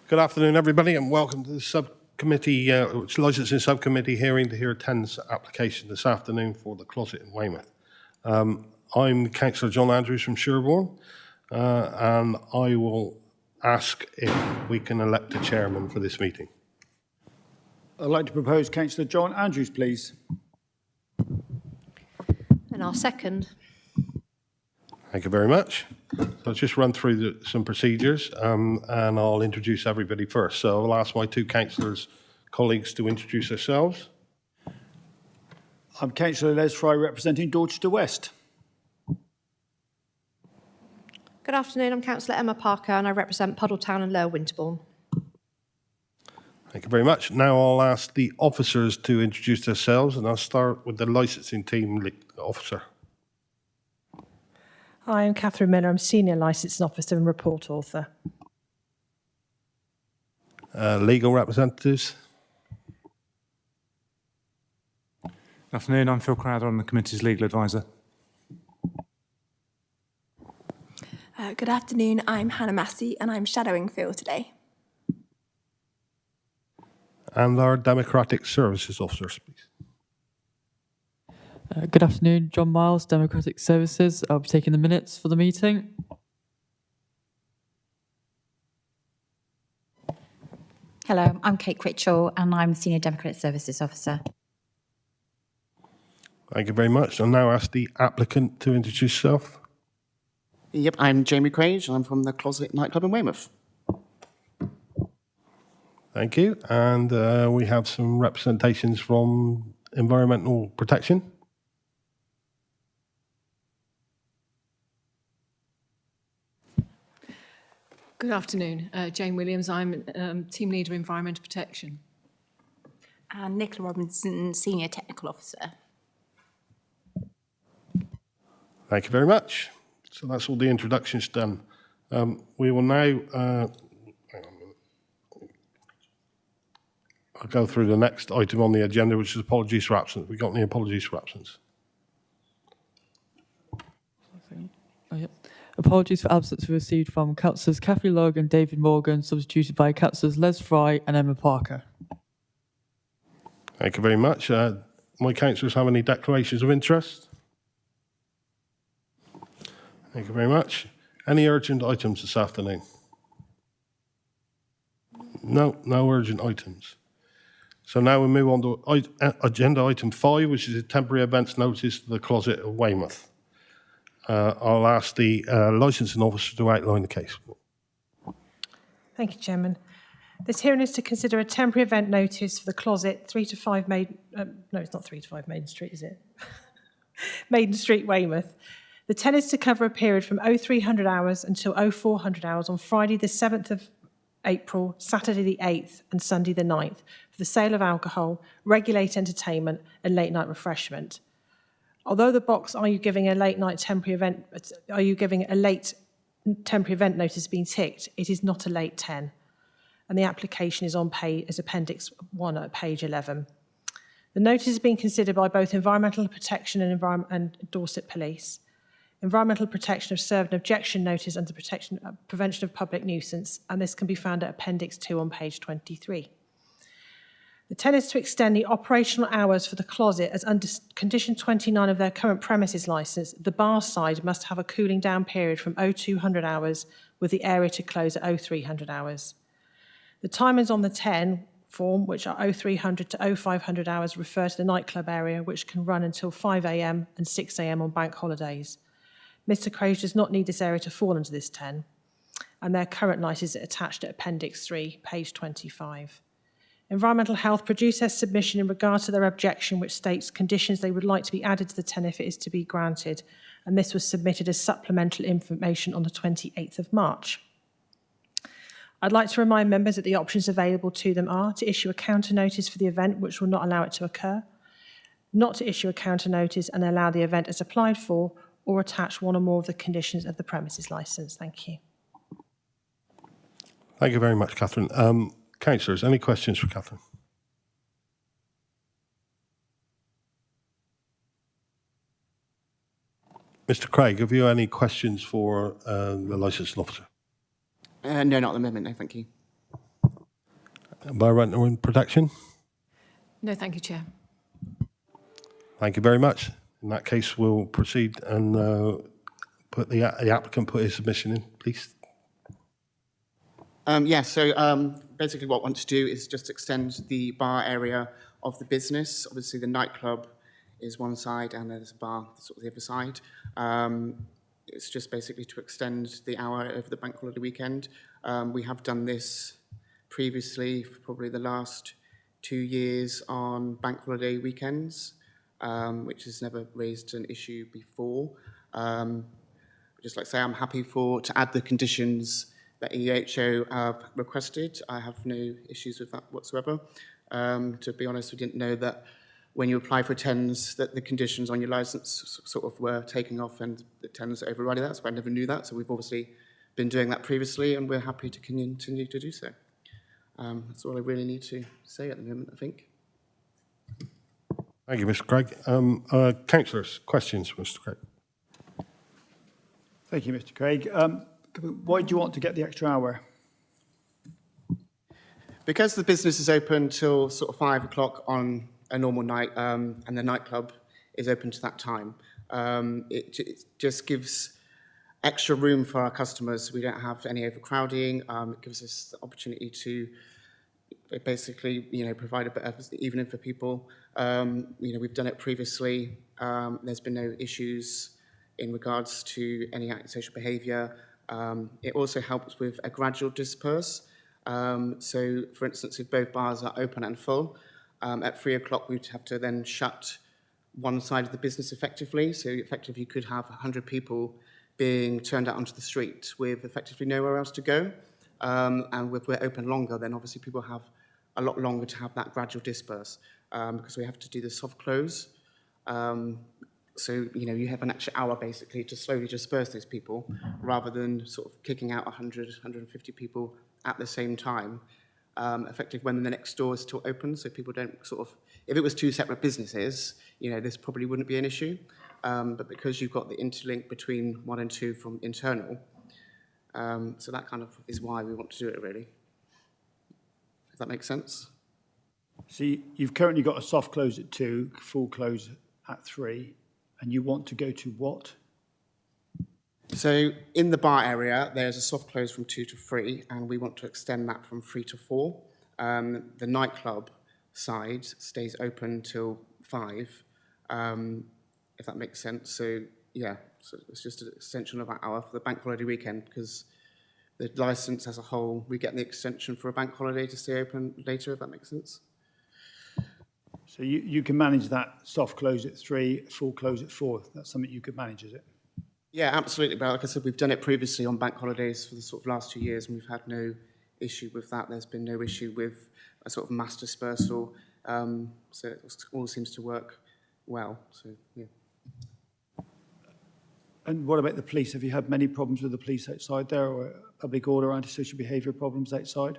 Good afternoon, everybody, and welcome to the subcommittee, licensing subcommittee hearing to hear 10's application this afternoon for the closet in Weymouth. I'm Councillor John Andrews from Sherborne, and I will ask if we can elect a chairman for this meeting. I'd like to propose Councillor John Andrews, please. And I'll second. Thank you very much. So I'll just run through some procedures and I'll introduce everybody first. So I'll ask my two councillors' colleagues to introduce themselves. I'm Councillor Les Fry, representing Dorchester West. Good afternoon, I'm Councillor Emma Parker and I represent Puddletown and Lower Winterbourne. Thank you very much. Now I'll ask the officers to introduce themselves and I'll start with the licensing team officer. Hi, I'm Catherine Miller. I'm Senior Licensing Officer and Report Author. Legal representatives. Good afternoon, I'm Phil Crowder. I'm the committee's legal advisor. Good afternoon, I'm Hannah Massey and I'm shadowing Phil today. And our Democratic Services officers, please. Good afternoon, John Miles, Democratic Services. I'll be taking the minutes for the meeting. Hello, I'm Kate Critchell and I'm Senior Democratic Services Officer. Thank you very much. I'll now ask the applicant to introduce herself. Yep, I'm Jamie Craig. I'm from the Closet nightclub in Weymouth. Thank you. And we have some representations from Environmental Protection. Good afternoon, Jane Williams. I'm Team Leader Environmental Protection. And Nicola Robinson, Senior Technical Officer. Thank you very much. So that's all the introductions done. We will now I'll go through the next item on the agenda, which is apologies for absence. We got any apologies for absence? Oh, yeah. Apologies for absence were received from Councillors Cathy Logue and David Morgan, substituted by Councillors Les Fry and Emma Parker. Thank you very much. My councillors have any declarations of interest? Thank you very much. Any urgent items this afternoon? No urgent items. So now we move on to agenda item 5, which is a temporary events notice to the Closet of Weymouth. I'll ask the licensing officer to outline the case. Thank you, Chairman. This hearing is to consider a temporary event notice for the Closet 3 to 5 Maiden... no, it's not 3 to 5 Maiden Street, is it? Maiden Street, Weymouth. The 10 is to cover a period from 0300 hours until 0400 hours on Friday the 7th of April, Saturday the 8th and Sunday the 9th for the sale of alcohol, regulated entertainment and late night refreshment. Although the box "Are you giving a late temporary event notice" has been ticked, it is not a late 10, and the application is on as Appendix 1 at page 11. The notice has been considered by both Environmental Protection and Dorset Police. Environmental Protection have served an objection notice under Prevention of Public Nuisance, and this can be found at Appendix 2 on page 23. The 10 is to extend the operational hours for the Closet as under condition 29 of their current premises licence. The bar side must have a cooling down period from 0200 hours with the area to close at 0300 hours. The timings on the 10 form, which are 0300 to 0500 hours, refer to the nightclub area, which can run until 5 a.m. and 6 a.m. on bank holidays. Mr. Craig does not need this area to fall under this 10, and their current licence is attached at Appendix 3, page 25. Environmental Health produced their submission in regard to their objection, which states conditions they would like to be added to the 10 if it is to be granted, and this was submitted as supplemental information on the 28th of March. I'd like to remind members that the options available to them are to issue a counter notice for the event, which will not allow it to occur, not to issue a counter notice and allow the event as applied for, or attach one or more of the conditions of the premises licence. Thank you. Thank you very much, Catherine. Councillors, any questions for Catherine? Mr. Craig, have you any questions for the licensing officer? No, not at the moment, no, thank you. Environmental and Protection? No, thank you, Chair. Thank you very much. In that case, we'll proceed and put the applicant put his submission in, please. Basically what I want to do is just extend the bar area of the business. Obviously, the nightclub is one side and there's a bar sort of the other side. It's just basically to extend the hour over the bank holiday weekend. We have done this previously for probably the last 2 years on bank holiday weekends, which has never raised an issue before. Just like I say, I'm happy to add the conditions that EHO have requested. I have no issues with that whatsoever. To be honest, we didn't know that when you apply for TENS that the conditions on your licence sort of were taking off and the TENS overriding that, so I never knew that. So we've obviously been doing that previously and we're happy to continue to do so. That's all I really need to say at the moment, I think. Thank you, Mr. Craig. Councillors, questions, Mr. Craig? Thank you, Mr. Craig. Why do you want to get the extra hour? Because the business is open till sort of 5 o'clock on a normal night, and the nightclub is open to that time, it just gives extra room for our customers. We don't have any overcrowding. It gives us the opportunity to basically, provide a better evening for people. We've done it previously. There's been no issues in regards to any antisocial behaviour. It also helps with a gradual disperse. So, for instance, if both bars are open and full, at 3 o'clock we'd have to then shut one side of the business effectively. So effectively you could have 100 people being turned out onto the street with effectively nowhere else to go. And if we're open longer, then obviously people have a lot longer to have that gradual disperse, because we have to do the soft close. So, you have an extra hour basically to slowly disperse those people rather than sort of kicking out 100, 150 people at the same time, effectively when the next door is still open, so people don't sort of, if it was two separate businesses, this probably wouldn't be an issue. But because you've got the interlink between 1 and 2 from internal, so that kind of is why we want to do it, really. If that makes sense. So you've currently got a soft close at 2, full close at 3, and you want to go to what? So in the bar area, there's a soft close from 2 to 3, and we want to extend that from 3 to 4. The nightclub side stays open till 5, if that makes sense. So yeah, so it's just an extension of an hour for the bank holiday weekend, because the licence as a whole, we get the extension for a bank holiday to stay open later, if that makes sense. So you can manage that soft close at 3, full close at 4. That's something you could manage, is it? Yeah, absolutely. But like I said, we've done it previously on bank holidays for the sort of last 2 years, and we've had no issue with that. There's been no issue with a sort of mass dispersal. So it all seems to work well. So yeah. And what about the police? Have you had many problems with the police outside there, or public order, antisocial behaviour problems outside?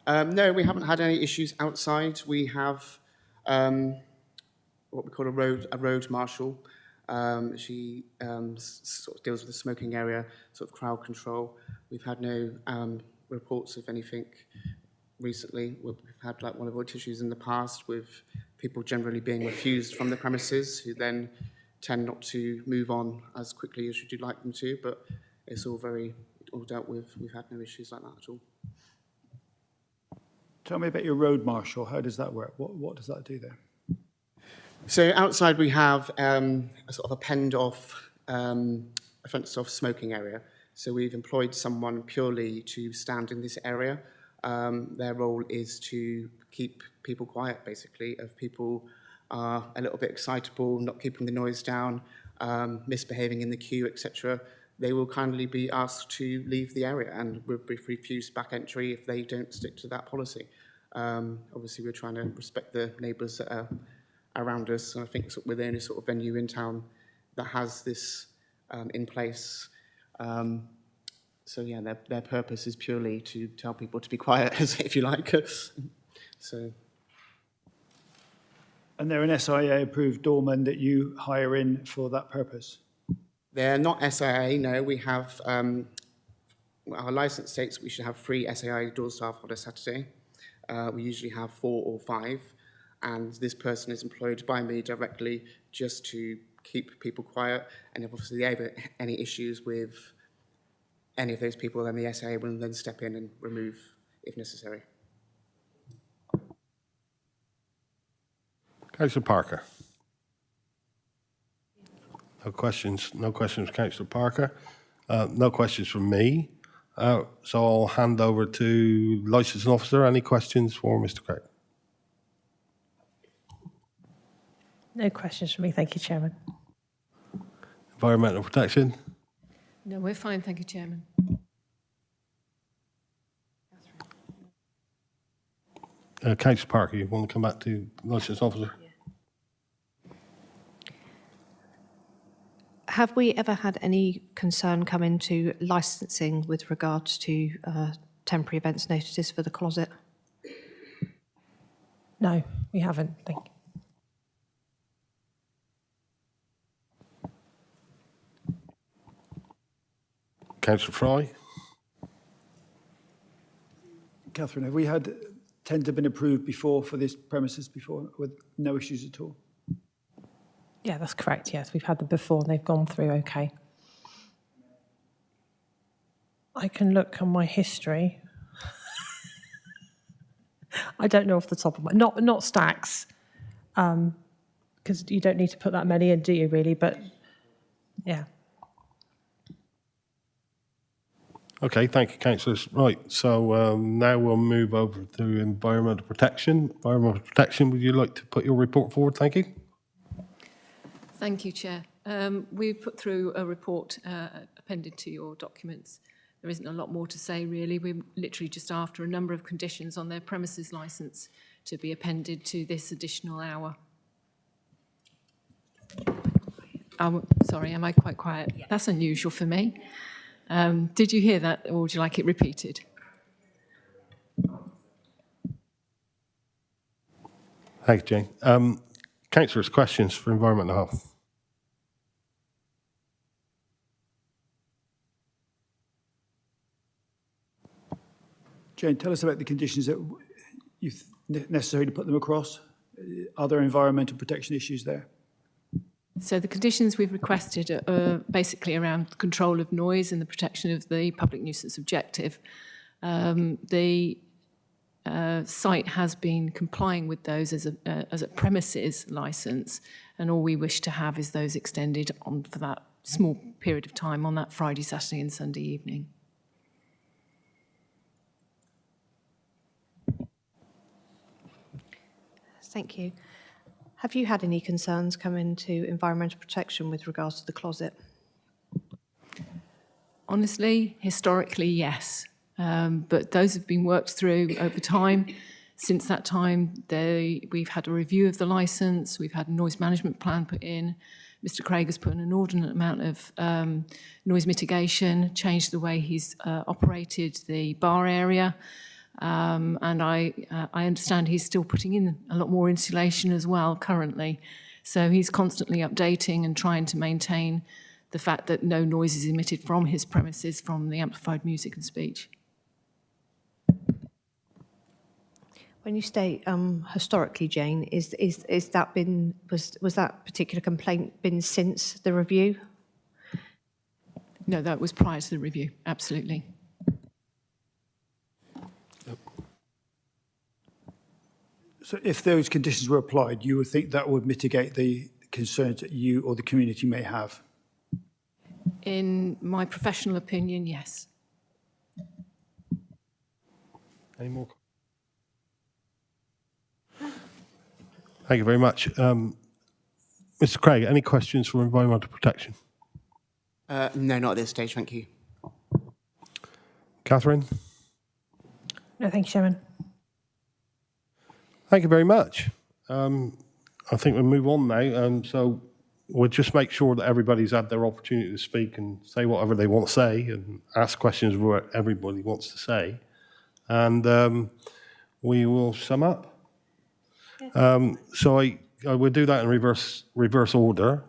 No, we haven't had any issues outside. We have what we call a road marshal. She sort of deals with the smoking area, sort of crowd control. We've had no reports of anything recently. We've had like one of our issues in the past with people generally being refused from the premises, who then tend not to move on as quickly as you'd like them to, but it's all dealt with. We've had no issues like that at all. Tell me about your road marshal. How does that work? What does that do there? So outside we have a sort of a penned-off, a fenced-off smoking area. So we've employed someone purely to stand in this area. Their role is to keep people quiet, basically. If people are a little bit excitable, not keeping the noise down, misbehaving in the queue, etc., they will kindly be asked to leave the area and will be refused back entry if they don't stick to that policy. Obviously, we're trying to respect the neighbours that are around us, and I think we're the only sort of venue in town that has this in place. So yeah, their purpose is purely to tell people to be quiet, if you like. So. And they're an SIA-approved doorman that you hire in for that purpose? They're not SIA, no. We have, our licence states we should have 3 SIA door staff on a Saturday. We usually have 4 or 5, and this person is employed by me directly just to keep people quiet. And if obviously they have any issues with any of those people, then the SA will then step in and remove if necessary. Councillor Parker. No questions. No questions, Councillor Parker. No questions from me. So I'll hand over to licensing officer. Any questions for Mr. Craig? No questions from me. Thank you, Chairman. Environmental protection. No, we're fine, thank you, Chairman. Councillor Parker, you want to come back to licensing officer? Have we ever had any concern come into licensing with regards to temporary events notices for the closet? No, we haven't. Thank you. Councillor Fry. Catherine, have we had tender been approved before for this premises before with no issues at all? Yeah, that's correct. Yes, we've had them before and they've gone through okay. I can look on my history. I don't know off the top of my... Not stacks, because you don't need to put that many in, do you, really? But, yeah. Okay, thank you, councillors. Right, so now we'll move over to environmental protection. Environmental protection, would you like to put your report forward? Thank you. Thank you, Chair. We've put through a report appended to your documents. There isn't a lot more to say, really. We're literally just after a number of conditions on their premises licence to be appended to this additional hour. Sorry, am I quite quiet? Yeah. That's unusual for me. Did you hear that, or would you like it repeated? Thanks, Jane. Councillors, questions for environmental health? Jane, tell us about the conditions that you've necessary to put them across. Are there environmental protection issues there? So the conditions we've requested are basically around control of noise and the protection of the public nuisance objective. The site has been complying with those as a premises licence, and all we wish to have is those extended on for that small period of time on that Friday, Saturday and Sunday evening. Thank you. Have you had any concerns come into environmental protection with regards to the closet? Honestly, historically, yes. But those have been worked through over time. Since that time, we've had a review of the licence, we've had a noise management plan put in. Mr. Craig has put in an inordinate amount of noise mitigation, changed the way he's operated the bar area. And I understand he's still putting in a lot more insulation as well currently. So he's constantly updating and trying to maintain the fact that no noise is emitted from his premises from the amplified music and speech. When you state historically, Jane, was that particular complaint been since the review? No, that was prior to the review, absolutely. So if those conditions were applied, you would think that would mitigate the concerns that you or the community may have? In my professional opinion, yes. Any more? Thank you very much. Mr. Craig, any questions for environmental protection? No, not at this stage, thank you. Catherine? No, thank you, Chairman. Thank you very much. I think we'll move on now. So we'll just make sure that everybody's had their opportunity to speak and say whatever they want to say and ask questions what everybody wants to say. And we will sum up. So I will do that in reverse order.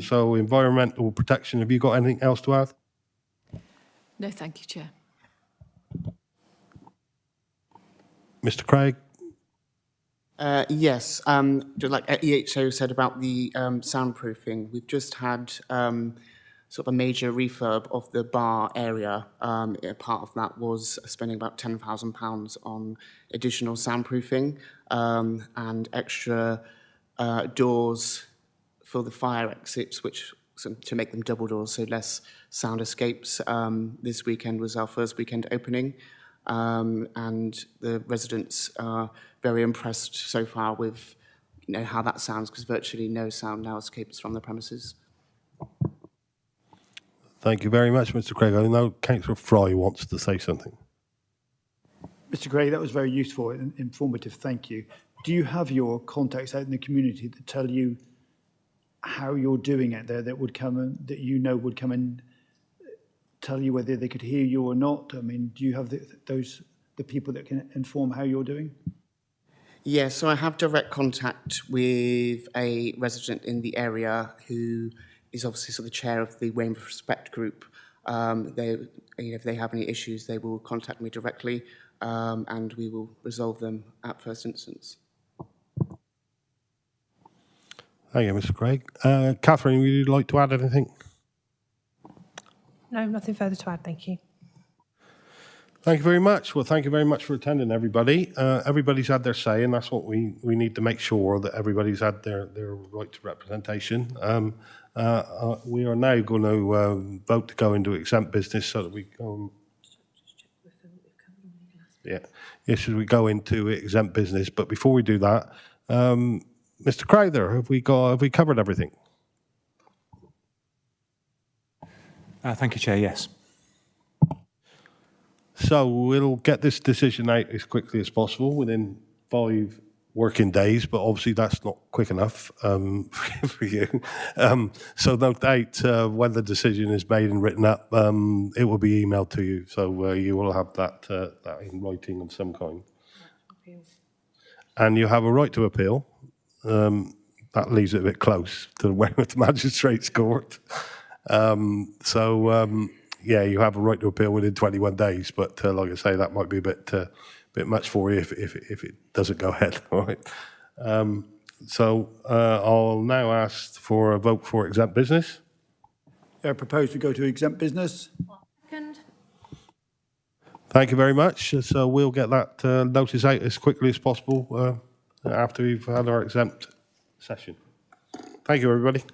So environmental protection, have you got anything else to add? No, thank you, Chair. Mr. Craig? Yes, just like EHO said about the soundproofing, we've just had sort of a major refurb of the bar area. Part of that was spending about £10,000 on additional soundproofing and extra doors for the fire exits, which to make them double doors, so less sound escapes. This weekend was our first weekend opening, and the residents are very impressed so far with how that sounds, because virtually no sound now escapes from the premises. Thank you very much, Mr. Craig. I know Councillor Fry wants to say something. Mr. Gray, that was very useful and informative. Thank you. Do you have your contacts out in the community that tell you how you're doing it there, that would come and that would come and tell you whether they could hear you or not? I mean, do you have the people that can inform how you're doing? Yeah, so I have direct contact with a resident in the area who is obviously sort of the chair of the Weymouth Respect group. If they have any issues, they will contact me directly, and we will resolve them at first instance. Thank you, Mr. Craig. Catherine, would you like to add anything? No, nothing further to add, thank you. Thank you very much. Well, thank you very much for attending, everybody. Everybody's had their say, and that's what we need to make sure, that everybody's had their right to representation. We are now going to vote to go into exempt business so that we go. Yes, we go into exempt business. But before we do that, Mr. Crowther, have we covered everything? Thank you, Chair. Yes. So we'll get this decision out as quickly as possible within 5 working days, but obviously that's not quick enough for you. So no doubt when the decision is made and written up, it will be emailed to you. So you will have that in writing of some kind. And you have a right to appeal. That leaves it a bit close to the Weymouth Magistrates Court. Yeah, you have a right to appeal within 21 days, but like I say, that might be a bit much for you if it doesn't go ahead. All right. I'll now ask for a vote for exempt business. I propose we go to exempt business. Second. Thank you very much. So we'll get that notice out as quickly as possible after we've had our exempt session. Thank you, everybody.